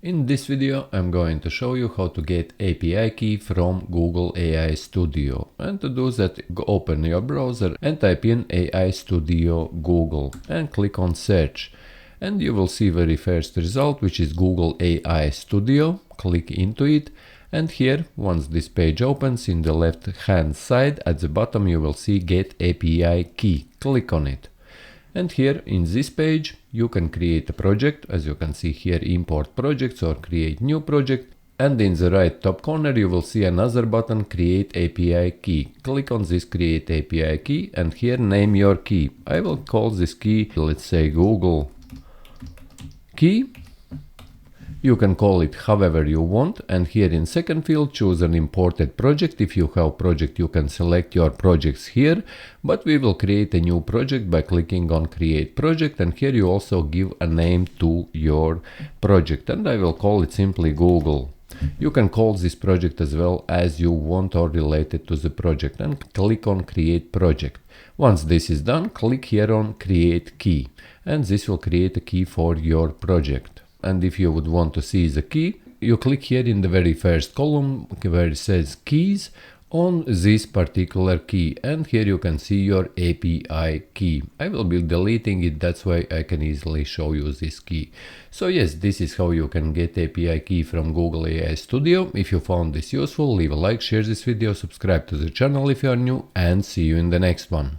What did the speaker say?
In this video, I'm going to show you how to get API key from Google AI Studio. And to do that, open your browser and type in AI Studio Google and click on search. And you will see very first result, which is Google AI Studio. Click into it. And here, once this page opens, in the left hand side at the bottom, you will see Get API Key. Click on it. And here in this page, you can create a project. As you can see here, import projects or create new project. And in the right top corner, you will see another button, Create API Key. Click on this Create API Key and here name your key. I will call this key, let's say Google Key. You can call it however you want, and here in second field choose an imported project. If you have project, you can select your projects here, but we will create a new project by clicking on create project, and here you also give a name to your project, and I will call it simply Google. You can call this project as well as you want or related to the project, and click on create project. Once this is done, click here on create key, and this will create a key for your project. And if you would want to see the key, you click here in the very first column where it says keys on this particular key. And here you can see your API key. I will be deleting it, that's why I can easily show you this key. So yes, this is how you can get API key from Google AI Studio. If you found this useful, leave a like, share this video, subscribe to the channel if you are new, and see you in the next one.